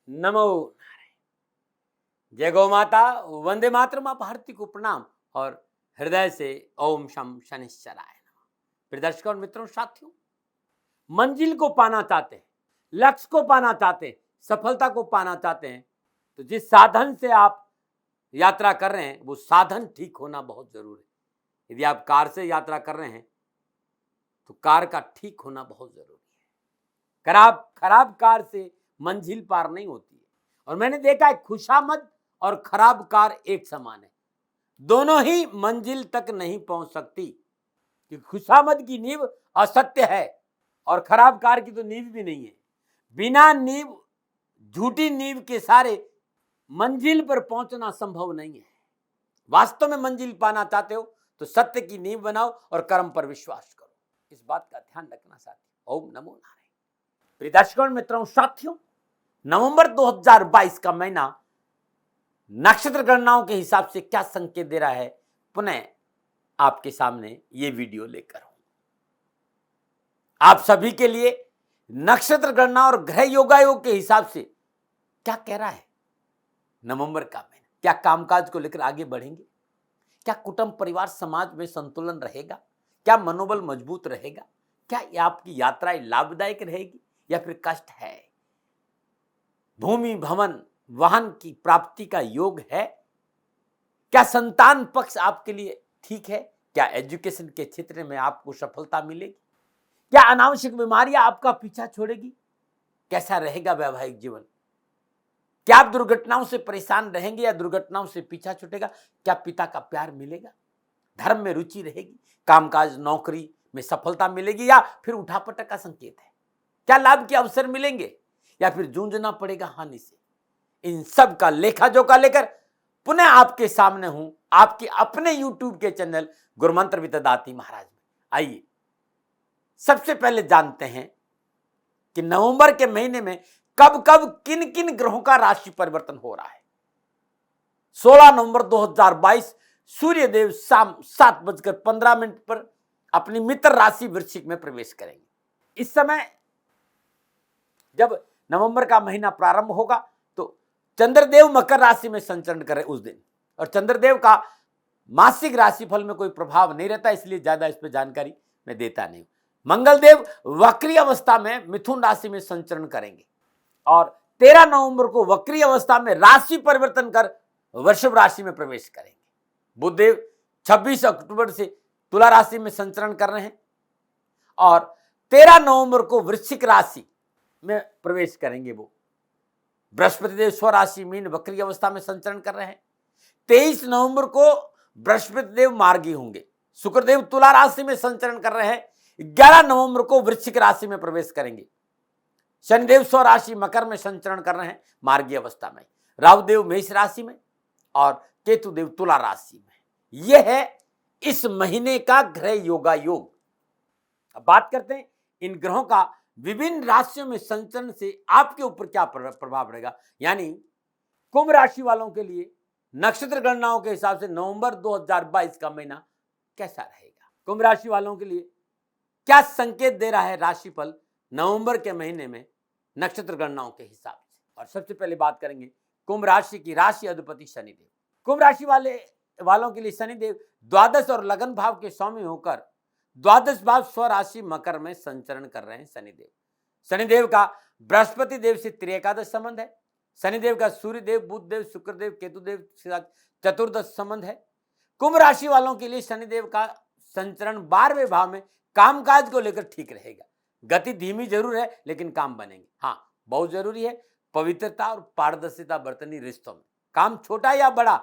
नमो नारायण। जय गौ माता, वंदे मातरम। मां भारती को प्रणाम और हृदय से ओम शम शनिश्चराय नमः। प्रिय दर्शकों और मित्रों, साथियों, मंजिल को पाना चाहते हैं, लक्ष्य को पाना चाहते हैं, सफलता को पाना चाहते हैं, तो जिस साधन से आप यात्रा कर रहे हैं वो साधन ठीक होना बहुत जरूरी है। यदि आप कार से यात्रा कर रहे हैं तो कार का ठीक होना बहुत जरूरी है। खराब कार से मंजिल पार नहीं होती है। और मैंने देखा है खुशामद और खराब कार एक समान है, दोनों ही मंजिल तक नहीं पहुंच सकती। कि खुशामद की नींव असत्य है और खराब कार की तो नींव भी नहीं है। बिना नींव, झूठी नींव के सारे मंजिल पर पहुंचना संभव नहीं है। वास्तव में मंजिल पाना चाहते हो तो सत्य की नींव बनाओ और कर्म पर विश्वास करो। इस बात का ध्यान रखना साथियों। ओम नमो नारायण। प्रिय दर्शकों मित्रों साथियों, नवंबर 2022 का महीना नक्षत्र गणनाओं के हिसाब से क्या संकेत दे रहा है, पुनः आपके सामने ये वीडियो लेकर हूं। आप सभी के लिए नक्षत्र गणना और ग्रह योगायोग के हिसाब से क्या कह रहा है नवंबर का महीना। क्या कामकाज को लेकर आगे बढ़ेंगे? क्या कुटुंब परिवार समाज में संतुलन रहेगा? क्या मनोबल मजबूत रहेगा? क्या आपकी यात्राएं लाभदायक रहेगी या फिर कष्ट है? भूमि भवन वाहन की प्राप्ति का योग है? क्या संतान पक्ष आपके लिए ठीक है? क्या एजुकेशन के क्षेत्र में आपको सफलता मिलेगी? क्या अनावश्यक बीमारियां आपका पीछा छोड़ेगी? कैसा रहेगा वैवाहिक जीवन? क्या आप दुर्घटनाओं से परेशान रहेंगे या दुर्घटनाओं से पीछा छूटेगा? क्या पिता का प्यार मिलेगा? धर्म में रुचि रहेगी? कामकाज नौकरी में सफलता मिलेगी या फिर उठापटक का संकेत है? क्या लाभ के अवसर मिलेंगे या फिर जूझना पड़ेगा हानि से? इन सब का लेखा जोखा लेकर पुनः आपके सामने हूं, आपके अपने YouTube के चैनल गुरुमंत्र विद्यादाती महाराज में। आइए सबसे पहले जानते हैं कि नवंबर के महीने में कब कब किन किन ग्रहों का राशि परिवर्तन हो रहा है। 16 नवंबर 2022 सूर्यदेव शाम 7:15 पर अपनी मित्र राशि वृश्चिक में प्रवेश करेंगे। इस समय जब नवंबर का महीना प्रारंभ होगा तो चंद्रदेव मकर राशि में संचरण करें उस दिन। और चंद्रदेव का मासिक राशिफल में कोई प्रभाव नहीं रहता, इसलिए ज्यादा इस पर जानकारी मैं देता नहीं। मंगलदेव वक्री अवस्था में मिथुन राशि में संचरण करेंगे और 13 नवंबर को वक्री अवस्था में राशि परिवर्तन कर वृषभ राशि में प्रवेश करेंगे। बुधदेव 26 अक्टूबर से तुला राशि में संचरण कर रहे हैं और 13 नवंबर को वृश्चिक राशि में प्रवेश करेंगे। वो बृहस्पति देव स्वराशि मीन वक्री अवस्था में संचरण कर रहे हैं। 23 नवंबर को बृहस्पति देव मार्गी होंगे। शुक्रदेव तुला राशि में संचरण कर रहे हैं। 11 नवंबर को वृश्चिक राशि में प्रवेश करेंगे। शनिदेव स्वराशि मकर में संचरण कर रहे हैं मार्गी अवस्था में। राहुदेव मेष राशि में और केतुदेव तुला राशि में। यह है इस महीने का ग्रह योगा योग। अब बात करते हैं इन ग्रहों का विभिन्न राशियों में संचरण से आपके ऊपर क्या प्रभाव रहेगा। यानी कुंभ राशि वालों के लिए नक्षत्र गणनाओं के हिसाब से नवंबर 2022 का महीना कैसा रहेगा। कुंभ राशि वालों के लिए क्या संकेत दे रहा है राशिफल नवंबर के महीने में नक्षत्र गणनाओं के हिसाब से। और सबसे पहले बात करेंगे कुंभ राशि की राशि अधिपति शनिदेव। कुंभ राशि वालों के लिए शनिदेव द्वादश और लगन भाव के स्वामी होकर द्वादश भाव स्वराशि मकर में संचरण कर रहे हैं। शनिदेव का बृहस्पति देव से त्रिएकादश संबंध है। शनिदेव का सूर्यदेव बुधदेव शुक्रदेव केतुदेव के साथ चतुर्दश संबंध है। कुंभ राशि वालों के लिए शनिदेव का संचरण 12वें भाव में कामकाज को लेकर ठीक रहेगा। गति धीमी जरूर है लेकिन काम बनेंगे। हाँ, बहुत जरूरी है पवित्रता और पारदर्शिता बरतनी रिश्तों में। काम छोटा या बड़ा,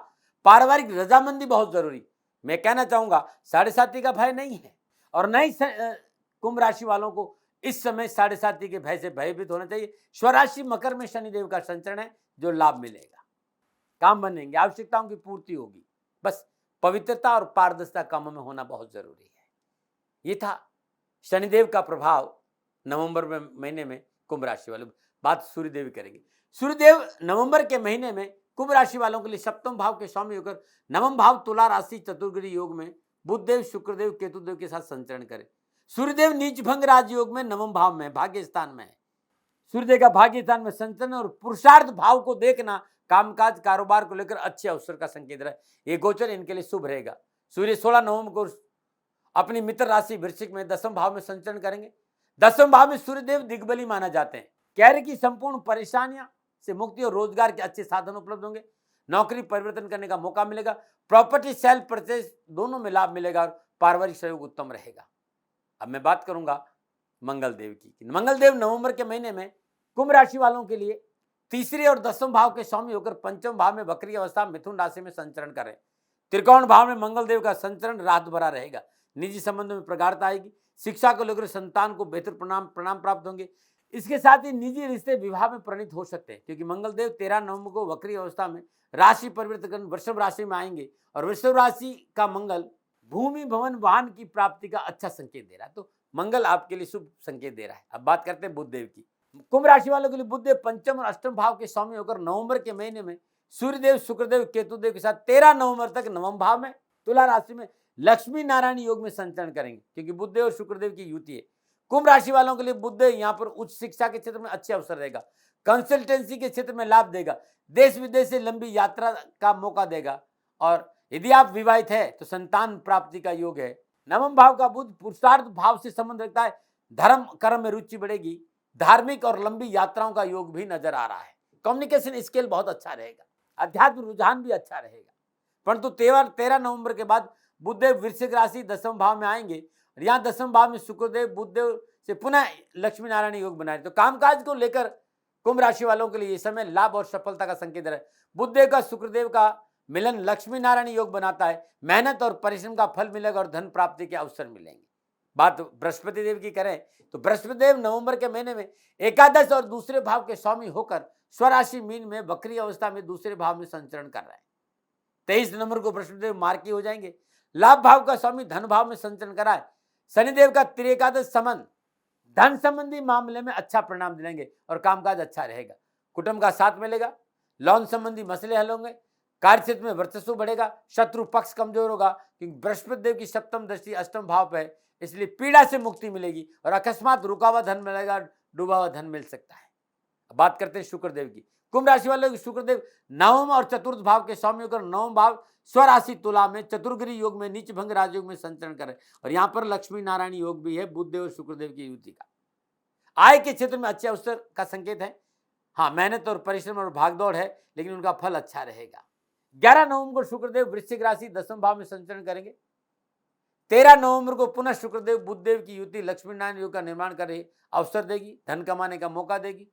पारिवारिक रजामंदी बहुत जरूरी। मैं कहना चाहूंगा 7.5 का भय नहीं है और न ही कुंभ राशि वालों को इस समय 7.5 के भय से भयभीत होना चाहिए। स्वराशि मकर में शनिदेव का संचरण है, जो लाभ मिलेगा, काम बनेंगे, आवश्यकताओं की पूर्ति होगी। बस पवित्रता और पारदर्शिता कामों में होना बहुत जरूरी है। ये था शनिदेव का प्रभाव नवंबर महीने में कुंभ राशि वालों। बात सूर्यदेव करेंगे। सूर्यदेव नवंबर के महीने में कुंभ राशि वालों के लिए सप्तम भाव के स्वामी होकर नवम भाव तुला राशि चतुर्ग्रही योग में बुधदेव शुक्रदेव केतुदेव के साथ संचरण करें। सूर्यदेव नीच भंग राजयोग में नवम भाव में भाग्य स्थान में है। सूर्यदेव का भाग्य स्थान में संचरण और पुरुषार्थ भाव को देखना कामकाज कारोबार को लेकर अच्छे अवसर का संकेत है। ये गोचर इनके लिए शुभ रहेगा। सूर्य 16 नवंबर को अपनी मित्र राशि वृश्चिक में 10वें भाव में संचरण करेंगे। 10वें भाव में सूर्यदेव दिग्बली माना जाते हैं। कार्य की संपूर्ण परेशानियां से मुक्ति और रोजगार के अच्छे साधन उपलब्ध होंगे। नौकरी परिवर्तन करने का मौका मिलेगा। प्रॉपर्टी सेल परचेज दोनों में लाभ मिलेगा और पारिवारिक सहयोग उत्तम रहेगा। अब मैं बात करूंगा मंगल देव की। मंगल देव नवंबर के महीने में कुंभ राशि वालों के लिए तीसरे और 10वें भाव के स्वामी होकर 5वें भाव में वक्री अवस्था मिथुन राशि में संचरण करें। त्रिकोण भाव में मंगल देव का संचरण राहत भरा रहेगा। निजी संबंधों में प्रगाढ़ता आएगी। शिक्षा को लेकर संतान को बेहतर परिणाम प्राप्त होंगे। इसके साथ ही निजी रिश्ते विवाह में परिणित हो सकते हैं, क्योंकि मंगल देव 13 नवंबर को वक्री अवस्था में राशि परिवर्तन कर वृषभ राशि में आएंगे और वृषभ राशि का मंगल भूमि भवन वाहन की प्राप्ति का अच्छा संकेत दे रहा है। तो मंगल आपके लिए शुभ संकेत दे रहा है। अब बात करते हैं बुध देव की। कुंभ राशि वालों के लिए बुध देव 5वें और 8वें भाव के स्वामी होकर नवंबर के महीने में सूर्यदेव शुक्रदेव केतुदेव के साथ 13 नवंबर तक 9वें भाव में तुला राशि में लक्ष्मी नारायण योग में संचरण करेंगे, क्योंकि बुधदेव और शुक्रदेव की युति है। कुंभ राशि वालों के लिए बुधदेव यहाँ पर उच्च शिक्षा के क्षेत्र में अच्छे अवसर देगा। कंसल्टेंसी के क्षेत्र में लाभ देगा। देश विदेश से लंबी यात्रा का मौका देगा और यदि आप विवाहित है तो संतान प्राप्ति का योग है। 9वें भाव का बुध पुरुषार्थ भाव से संबंध रखता है। धर्म कर्म में रुचि बढ़ेगी। धार्मिक और लंबी यात्राओं का योग भी नजर आ रहा है। कम्युनिकेशन स्किल बहुत अच्छा रहेगा। अध्यात्म रुझान भी अच्छा रहेगा। परंतु 13 नवंबर के बाद बुधदेव वृश्चिक राशि 10वें भाव में आएंगे और यहाँ 10वें भाव में शुक्रदेव बुधदेव से पुनः लक्ष्मी नारायण योग बना रहे। तो कामकाज को लेकर कुंभ राशि वालों के लिए ये समय लाभ और सफलता का संकेत है। बुधदेव का शुक्रदेव का मिलन लक्ष्मी नारायण योग बनाता है। मेहनत और परिश्रम का फल मिलेगा और धन प्राप्ति के अवसर मिलेंगे। बात बृहस्पति देव की करें तो बृहस्पति देव नवंबर के महीने में एकादश और दूसरे भाव के स्वामी होकर स्वराशि मीन में वक्री अवस्था में दूसरे भाव में संचरण कर रहे हैं। 23 नवंबर को बृहस्पति देव मार्गी हो जाएंगे। लाभ भाव का स्वामी धन भाव में संचरण कराए। शनिदेव का त्रिएकादश संबंध धन संबंधी मामले में अच्छा परिणाम दिलाएंगे और कामकाज अच्छा रहेगा। कुटुंब का साथ मिलेगा। लोन संबंधी मसले हल होंगे। कार्य क्षेत्र में वर्चस्व बढ़ेगा। शत्रु पक्ष कमजोर होगा, क्योंकि बृहस्पति देव की सप्तम दृष्टि 8वें भाव पर है, इसलिए पीड़ा से मुक्ति मिलेगी और अकस्मात रुका हुआ धन मिलेगा। डूबा हुआ धन मिल सकता है। अब बात करते हैं शुक्रदेव की। कुंभ राशि वालों की शुक्रदेव 9वें और चतुर्थ भाव के स्वामी होकर 9वें भाव स्वराशि तुला में चतुर्गिरी योग में नीच भंग राजयोग में संचरण करें और यहाँ पर लक्ष्मी नारायण योग भी है बुधदेव और शुक्रदेव की युति का। आय के क्षेत्र में अच्छे अवसर का संकेत है। हाँ, मेहनत और परिश्रम और भागदौड़ है, लेकिन उनका फल अच्छा रहेगा। 11 नवंबर को शुक्रदेव वृश्चिक राशि 10वें भाव में संचरण करेंगे। 13 नवंबर को पुनः शुक्रदेव बुधदेव की युति लक्ष्मी नारायण योग का निर्माण करे अवसर देगी। धन कमाने का मौका देगी।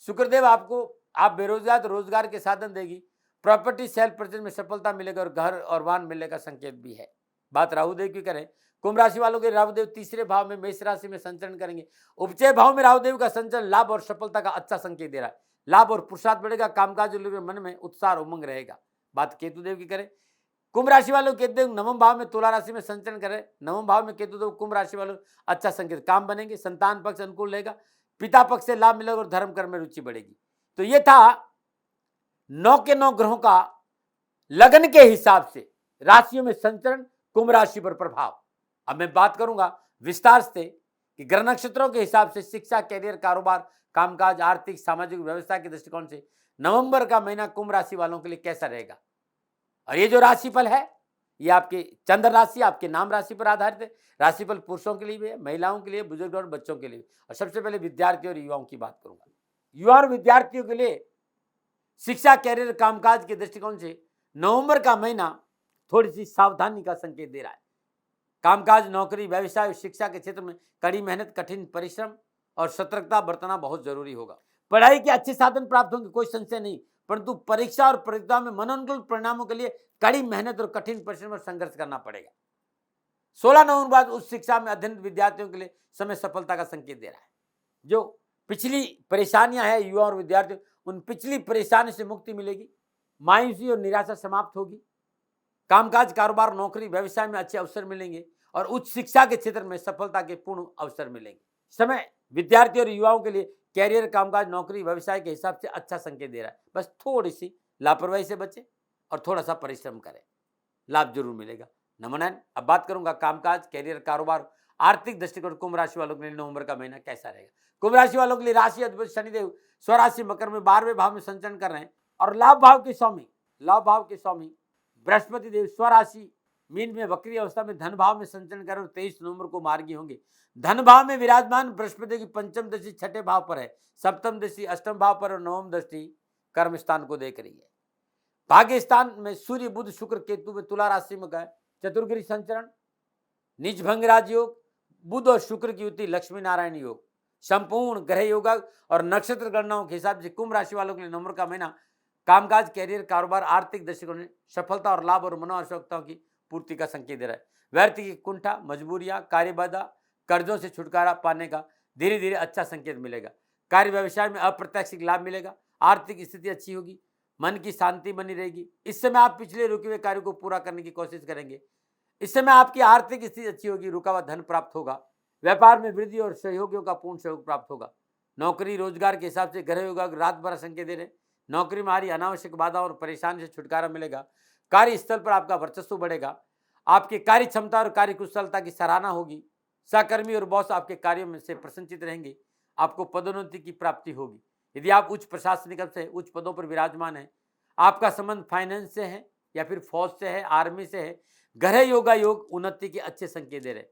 शुक्रदेव आप बेरोजगार तो रोजगार के साधन देगी। प्रॉपर्टी सेल परचेज में सफलता मिलेगा और घर और वाहन मिलने का संकेत भी है। बात राहुदेव की करें, कुंभ राशि वालों के राहुदेव तीसरे भाव में मेष राशि में संचरण करेंगे। उपचय भाव में राहुदेव का संचरण लाभ और सफलता का अच्छा संकेत दे रहा है। लाभ और पुरुषार्थ बढ़ेगा। कामकाज मन में उत्साह और उमंग रहेगा। बात केतुदेव की करें, कुंभ राशि वालों केतुदेव 9वें भाव में तुला राशि में संचरण करें। 9वें भाव में केतुदेव कुंभ राशि वालों अच्छा संकेत, काम बनेंगे। संतान पक्ष अनुकूल रहेगा। पिता पक्ष से लाभ मिलेगा और धर्म कर्म में रुचि बढ़ेगी। तो ये था 9 के 9 ग्रहों का लगन के हिसाब से राशियों में संचरण, कुंभ राशि पर प्रभाव। अब मैं बात करूंगा विस्तार से कि ग्रह नक्षत्रों के हिसाब से शिक्षा, कैरियर, कारोबार, कामकाज, आर्थिक, सामाजिक व्यवस्था के दृष्टिकोण से नवंबर का महीना कुंभ राशि वालों के लिए कैसा रहेगा। और ये जो राशिफल है ये आपके चंद्र राशि, आपके नाम राशि पर आधारित है। राशिफल पुरुषों के लिए भी है, महिलाओं के लिए, बुजुर्ग और बच्चों के लिए। और सबसे पहले विद्यार्थियों और युवाओं की बात करूंगा। युवा और विद्यार्थियों के लिए शिक्षा, कैरियर, कामकाज के दृष्टिकोण से नवंबर का महीना थोड़ी सी सावधानी का संकेत दे रहा है। कामकाज, नौकरी, व्यवसाय और शिक्षा के क्षेत्र में कड़ी मेहनत, कठिन परिश्रम और सतर्कता बरतना बहुत जरूरी होगा। पढ़ाई के अच्छे साधन प्राप्त होंगे, कोई संशय नहीं, परंतु परीक्षा और परीक्षा में मनोनुकूल परिणामों के लिए कड़ी मेहनत और कठिन परिश्रम और संघर्ष करना पड़ेगा। 16 नवंबर बाद उच्च शिक्षा में अध्ययन विद्यार्थियों के लिए समय सफलता का संकेत दे रहा है। जो पिछली परेशानियां हैं युवा और विद्यार्थियों, उन पिछली परेशानी से मुक्ति मिलेगी। मायूसी और निराशा समाप्त होगी। कामकाज, कारोबार, नौकरी, व्यवसाय में अच्छे अवसर मिलेंगे और उच्च शिक्षा के क्षेत्र में सफलता के पूर्ण अवसर मिलेंगे। समय विद्यार्थी और युवाओं के लिए कैरियर, कामकाज, नौकरी, व्यवसाय के हिसाब से अच्छा संकेत दे रहा है। बस थोड़ी सी लापरवाही से बचें और थोड़ा सा परिश्रम करें, लाभ जरूर मिलेगा। नंबर 9, अब बात करूंगा कामकाज, कैरियर, कारोबार, आर्थिक दृष्टिकोण कुंभ राशि वालों के लिए नवंबर का महीना कैसा रहेगा। कुंभ राशि वालों के लिए राशि अधिपति शनिदेव स्वराशि मकर में 12वें भाव में संचरण कर रहे हैं और लाभ भाव के स्वामी बृहस्पति देव स्वराशि मीन में वक्री अवस्था में धन भाव में संचरण कर 23 नवंबर को मार्गी होंगे। धन भाव में विराजमान बृहस्पति की पंचम दृष्टि छठे भाव पर है, सप्तम दृष्टि अष्टम भाव पर और नवम दृष्टि कर्म स्थान को देख रही है। भाग्य स्थान में सूर्य बुध शुक्र केतु में तुला राशि में गए चतुर्ग्रह संचरण, नीच भंग राजयोग, बुध और शुक्र की युति लक्ष्मी नारायण योग, संपूर्ण ग्रह योग और नक्षत्र गणनाओं के हिसाब से कुंभ राशि वालों के लिए नवंबर का महीना कामकाज, कैरियर, कारोबार, आर्थिक दृष्टिकोण में सफलता और लाभ और मनोआवश्यकताओं की पूर्ति का संकेत दे रहा है। व्यक्ति की कुंठा, मजबूरियां, कार्यबाधा, कर्जों से छुटकारा पाने का धीरे धीरे अच्छा संकेत मिलेगा। कार्य व्यवसाय में अप्रत्याशित लाभ मिलेगा। आर्थिक स्थिति अच्छी होगी, मन की शांति बनी रहेगी। इस समय आप पिछले रुके हुए कार्य को पूरा करने की कोशिश करेंगे। इस समय आपकी आर्थिक स्थिति अच्छी होगी, रुका हुआ धन प्राप्त होगा। व्यापार में वृद्धि और सहयोगियों का पूर्ण सहयोग प्राप्त होगा। नौकरी रोजगार के हिसाब से ग्रह योग रात भर संकेत दे रहे। नौकरी में आ रही अनावश्यक बाधा और परेशानी से छुटकारा मिलेगा। कार्यस्थल पर आपका वर्चस्व बढ़ेगा। आपकी कार्य क्षमता और कार्य कुशलता की सराहना होगी। सहकर्मी और बॉस आपके कार्यों में से प्रसन्नचित रहेंगे। आपको पदोन्नति की प्राप्ति होगी। यदि आप उच्च प्रशासनिक से उच्च पदों पर विराजमान हैं, आपका संबंध फाइनेंस से है या फिर फौज से है, आर्मी से है, ग्रह योगा योग उन्नति के अच्छे संकेत दे रहे।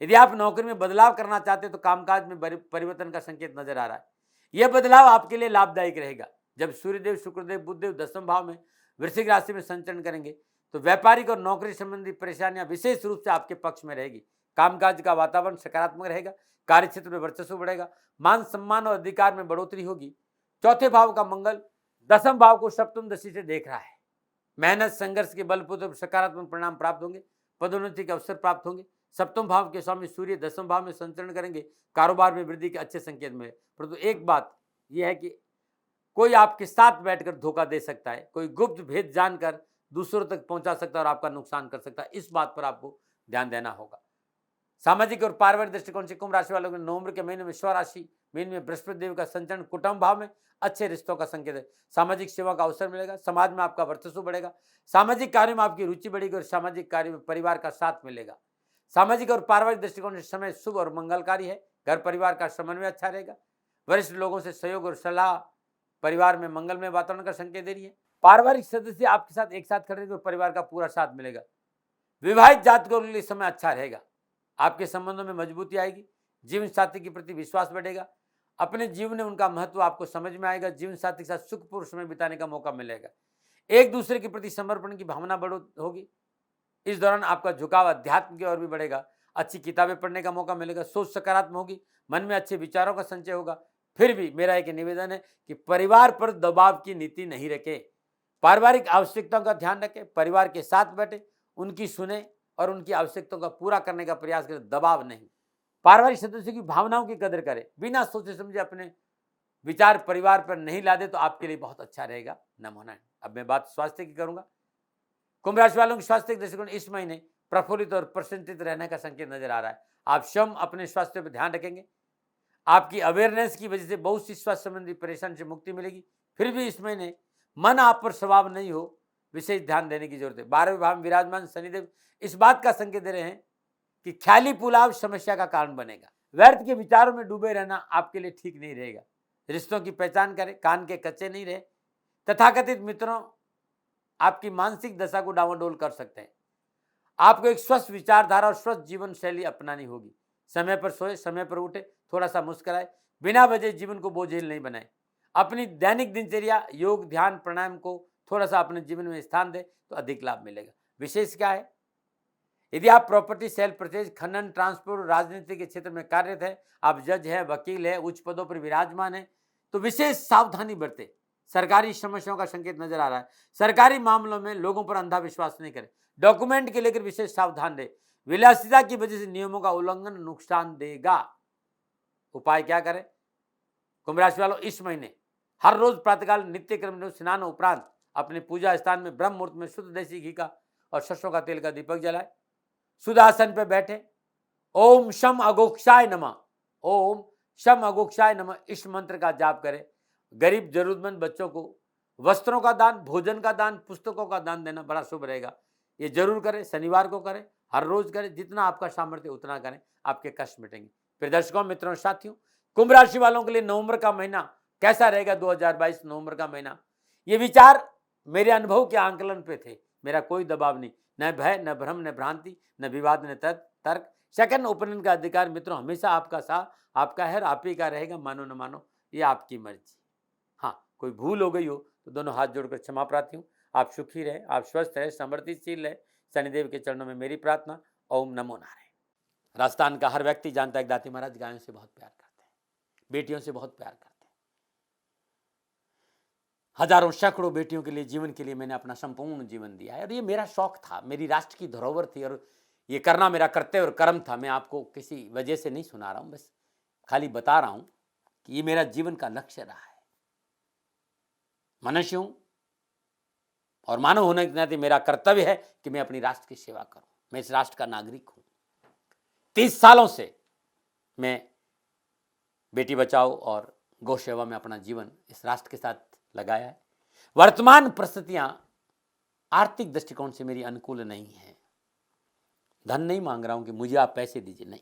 यदि आप नौकरी में बदलाव करना चाहते हैं तो कामकाज में परिवर्तन का संकेत नजर आ रहा है। यह बदलाव आपके लिए लाभदायक रहेगा। जब सूर्यदेव, शुक्रदेव, बुधदेव दसम भाव में वृश्चिक राशि में संचरण करेंगे तो व्यापारिक और नौकरी संबंधी परेशानियां विशेष रूप से आपके पक्ष में रहेगी। कामकाज का वातावरण सकारात्मक रहेगा। कार्य क्षेत्र में वर्चस्व बढ़ेगा। मान सम्मान और अधिकार में बढ़ोतरी होगी। चौथे भाव का मंगल दसम भाव को सप्तम दृष्टि से देख रहा है। मेहनत संघर्ष के बलपूर्वक सकारात्मक परिणाम प्राप्त होंगे। पदोन्नति के अवसर प्राप्त होंगे। सप्तम भाव के स्वामी सूर्य दसम भाव में संचरण करेंगे। कारोबार में वृद्धि के अच्छे संकेत मिले। परंतु एक बात यह है कि कोई आपके साथ बैठकर धोखा दे सकता है। कोई गुप्त भेद जानकर दूसरों तक पहुंचा सकता है और आपका नुकसान कर सकता है। इस बात पर आपको ध्यान देना होगा। सामाजिक और पारिवारिक दृष्टिकोण से कुंभ राशि वालों के नवंबर के महीने में स्वराशि मीन में बृहस्पति देव का संचरण कुटुंब भाव में अच्छे रिश्तों का संकेत है। सामाजिक सेवा का अवसर मिलेगा। समाज में आपका वर्चस्व बढ़ेगा। सामाजिक कार्यों में आपकी रुचि बढ़ेगी और सामाजिक कार्य में परिवार का साथ मिलेगा। सामाजिक और पारिवारिक दृष्टिकोण से समय शुभ और मंगलकारी है। घर परिवार का समन्वय अच्छा रहेगा। वरिष्ठ लोगों से सहयोग और सलाह परिवार में मंगलमय वातावरण का संकेत दे रही है। पारिवारिक सदस्य आपके साथ एक साथ खड़े रहेंगे और परिवार का पूरा साथ मिलेगा। विवाहित जातकों के लिए समय अच्छा रहेगा। आपके संबंधों में मजबूती आएगी। जीवन साथी के प्रति विश्वास बढ़ेगा। अपने जीवन में उनका महत्व आपको समझ में आएगा। जीवन साथी के साथ सुखपूर्ण समय बिताने का मौका मिलेगा। एक दूसरे के प्रति समर्पण की भावना बढ़ होगी। इस दौरान आपका झुकाव अध्यात्म की ओर भी बढ़ेगा। अच्छी किताबें पढ़ने का मौका मिलेगा। सोच सकारात्मक होगी। मन में अच्छे विचारों का संचय होगा। फिर भी मेरा एक निवेदन है कि परिवार पर दबाव की नीति नहीं रखें। पारिवारिक आवश्यकताओं का ध्यान रखें। परिवार के साथ बैठे, उनकी सुने और उनकी आवश्यकताओं का पूरा करने का प्रयास करें। दबाव नहीं। पारिवारिक सदस्यों की भावनाओं की कदर करें। बिना सोचे समझे अपने विचार परिवार पर नहीं लादे तो आपके लिए बहुत अच्छा रहेगा। नमो नारायण। अब मैं बात स्वास्थ्य की करूंगा। कुंभ राशि वालों के स्वास्थ्य के दृष्टिकोण इस महीने प्रफुल्लित और प्रसन्नचित रहने का संकेत नजर आ रहा है। आप स्वयं अपने स्वास्थ्य पर ध्यान रखेंगे। आपकी अवेयरनेस की वजह से बहुत सी स्वास्थ्य संबंधी परेशानी से मुक्ति मिलेगी। फिर भी इस महीने मन आप पर सवाब नहीं हो, विशेष ध्यान देने की जरूरत है। 12वें भाव में विराजमान शनिदेव इस बात का संकेत दे रहे हैं कि ख्याली पुलाव समस्या का कारण बनेगा। व्यर्थ के विचारों में डूबे रहना आपके लिए ठीक नहीं रहेगा। रिश्तों की पहचान करें। कान के कच्चे नहीं रहे। तथाकथित मित्रों आपकी मानसिक दशा को डावाडोल कर सकते हैं। आपको एक स्वस्थ विचारधारा और स्वस्थ जीवन शैली अपनानी होगी। समय पर सोए, समय पर उठे, थोड़ा सा मुस्कुराए, बिना वजह जीवन को बोझिल नहीं बनाए। अपनी दैनिक दिनचर्या, योग, ध्यान, प्राणायाम को थोड़ा सा अपने जीवन में स्थान दे तो अधिक लाभ मिलेगा। विशेष क्या है? यदि आप प्रॉपर्टी सेल परचेज, खनन, ट्रांसपोर्ट, राजनीति के क्षेत्र में कार्यरत है, आप जज है, वकील है, उच्च पदों पर विराजमान है, तो विशेष सावधानी बरतें। सरकारी समस्याओं का संकेत नजर आ रहा है। सरकारी मामलों में लोगों पर अंधा विश्वास नहीं करें। डॉक्यूमेंट के लेकर विशेष सावधान रहे। विलासिता की वजह से नियमों का उल्लंघन नुकसान देगा। उपाय क्या करें? कुंभ राशि वालों इस महीने हर रोज प्रातःकाल नित्य क्रम स्नान उपरांत अपने पूजा स्थान में ब्रह्म मुहूर्त में शुद्ध देसी घी का और सरसों का तेल का दीपक जलाए। शुद्ध आसन पर बैठे। ओम शम अगोक्षाय नमः, ओम शम अगोक्षाय नमः इस मंत्र का जाप करें। गरीब जरूरतमंद बच्चों को वस्त्रों का दान, भोजन का दान, पुस्तकों का दान देना बड़ा शुभ रहेगा। ये जरूर करें। शनिवार को करें, हर रोज करें, जितना आपका सामर्थ्य उतना करें, आपके कष्ट मिटेंगे। फिर दर्शकों, मित्रों, साथियों, कुंभ राशि वालों के लिए नवंबर का महीना कैसा रहेगा? 2022 नवंबर का महीना। ये विचार मेरे अनुभव के आंकलन पे थे, मेरा कोई दबाव नहीं, न भय, न भ्रम, न भ्रांति, न विवाद, न तर्क। सेकंड ओपिनियन का अधिकार मित्रों हमेशा आपका साथ आपका है और आप ही का रहेगा, मानो न मानो ये आपकी मर्जी। हाँ, कोई भूल हो गई हो तो दोनों हाथ जोड़कर क्षमा प्रार्थी हूँ। आप सुखी रहे, आप स्वस्थ रहे, समृद्धिशील रहे, शनिदेव के चरणों में मेरी प्रार्थना। ओम नमो नारायण। राजस्थान का हर व्यक्ति जानता है कि दाती महाराज गायों से बहुत प्यार करते हैं, बेटियों से बहुत प्यार करते हैं। हजारों सैकड़ों बेटियों के लिए, जीवन के लिए मैंने अपना संपूर्ण जीवन दिया है और ये मेरा शौक था, मेरी राष्ट्र की धरोहर थी और ये करना मेरा कर्तव्य और कर्म था। मैं आपको किसी वजह से नहीं सुना रहा हूं, बस खाली बता रहा हूं कि ये मेरा जीवन का लक्ष्य रहा है। मनुष्य हूं और मानव होने के नाते मेरा कर्तव्य है कि मैं अपनी राष्ट्र की सेवा करूं। मैं इस राष्ट्र का नागरिक हूं। 30 सालों से मैं बेटी बचाओ और गौ सेवा में अपना जीवन इस राष्ट्र के साथ लगाया है। वर्तमान परिस्थितियां आर्थिक दृष्टिकोण से मेरी अनुकूल नहीं है। धन नहीं मांग रहा हूं कि मुझे आप पैसे दीजिए, नहीं,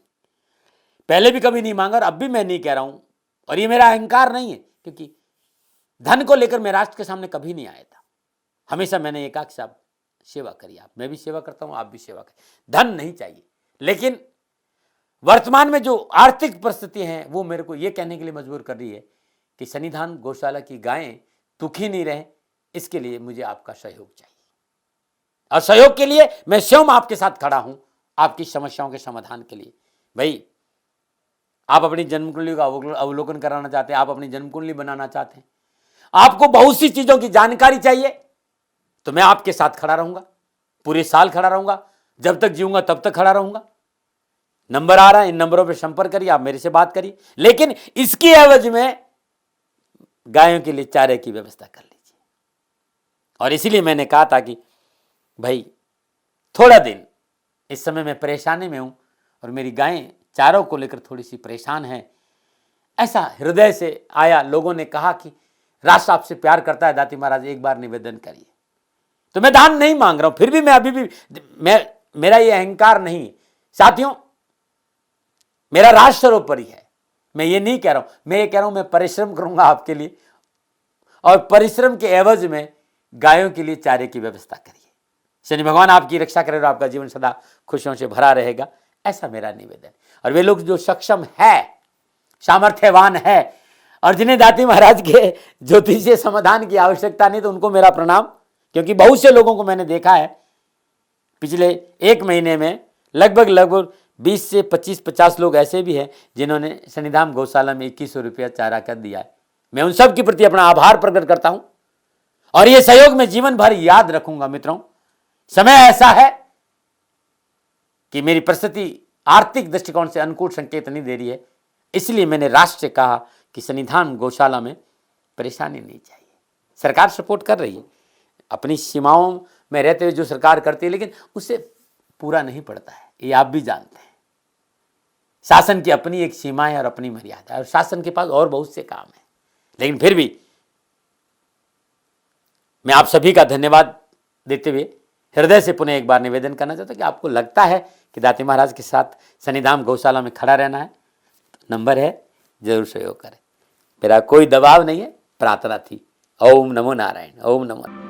पहले भी कभी नहीं मांगा और अब भी मैं नहीं कह रहा हूं। और ये मेरा अहंकार नहीं है, क्योंकि धन को लेकर मैं राष्ट्र के सामने कभी नहीं आया था। हमेशा मैंने एक आख साहब सेवा करी, आप, मैं भी सेवा करता हूं, आप भी सेवा करें। धन नहीं चाहिए, लेकिन वर्तमान में जो आर्थिक परिस्थिति है वो मेरे को ये कहने के लिए मजबूर कर रही है कि सन्निधान गौशाला की गायें दुखी नहीं रहे, इसके लिए मुझे आपका सहयोग चाहिए। और सहयोग के लिए मैं स्वयं आपके साथ खड़ा हूं, आपकी समस्याओं के समाधान के लिए। भाई, आप अपनी जन्म कुंडली का अवलोकन कराना चाहते हैं, आप अपनी जन्म कुंडली बनाना चाहते हैं, आपको बहुत सी चीजों की जानकारी चाहिए, तो मैं आपके साथ खड़ा रहूंगा, पूरे साल खड़ा रहूंगा, जब तक जीऊंगा तब तक खड़ा रहूंगा। नंबर आ रहा है, इन नंबरों पर संपर्क करिए, आप मेरे से बात करिए, लेकिन इसकी एवज में गायों के लिए चारे की व्यवस्था कर लीजिए। और इसीलिए मैंने कहा था कि भाई थोड़ा दिन, इस समय मैं परेशानी में हूं और मेरी गायें चारों को लेकर थोड़ी सी परेशान है। ऐसा हृदय से आया, लोगों ने कहा कि राष्ट्र आपसे प्यार करता है दाती महाराज, एक बार निवेदन करिए। तो मैं दान नहीं मांग रहा हूं, फिर भी मैं अभी भी मेरा ये अहंकार नहीं। साथियों, मेरा राष्ट्र सर्वोपरि है। मैं ये नहीं कह रहा हूं, मैं ये कह रहा हूं मैं परिश्रम करूंगा आपके लिए, और परिश्रम के एवज में गायों के लिए चारे की व्यवस्था करिए। शनि भगवान आपकी रक्षा करे और आपका जीवन सदा खुशियों से भरा रहेगा, ऐसा मेरा निवेदन। और वे लोग जो सक्षम है, सामर्थ्यवान है और जिन्हें दाती महाराज के ज्योतिषीय समाधान की आवश्यकता नहीं, तो उनको मेरा प्रणाम। क्योंकि बहुत से लोगों को मैंने देखा है पिछले 1 महीने में, लगभग 20 से 25-50 लोग ऐसे भी हैं जिन्होंने सन्निधान गौशाला में 2100 रुपया चारा कर दिया है। मैं उन सब के प्रति अपना आभार प्रकट करता हूं और यह सहयोग मैं जीवन भर याद रखूंगा। मित्रों, समय ऐसा है कि मेरी परिस्थिति आर्थिक दृष्टिकोण से अनुकूल संकेत नहीं दे रही है, इसलिए मैंने राष्ट्र से कहा कि सन्निधान गौशाला में परेशानी नहीं चाहिए। सरकार सपोर्ट कर रही है, अपनी सीमाओं में रहते हुए जो सरकार करती है, लेकिन उससे पूरा नहीं पड़ता है, ये आप भी जानते हैं। शासन की अपनी एक सीमा है और अपनी मर्यादा है, और शासन के पास और बहुत से काम है। लेकिन फिर भी मैं आप सभी का धन्यवाद देते हुए हृदय से पुनः एक बार निवेदन करना चाहता हूं कि आपको लगता है कि दाती महाराज के साथ सन्निधान गौशाला में खड़ा रहना है, तो नंबर है, जरूर सहयोग करें। मेरा कोई दबाव नहीं है, प्रार्थना थी। ओम नमो नारायण। ओम नमो।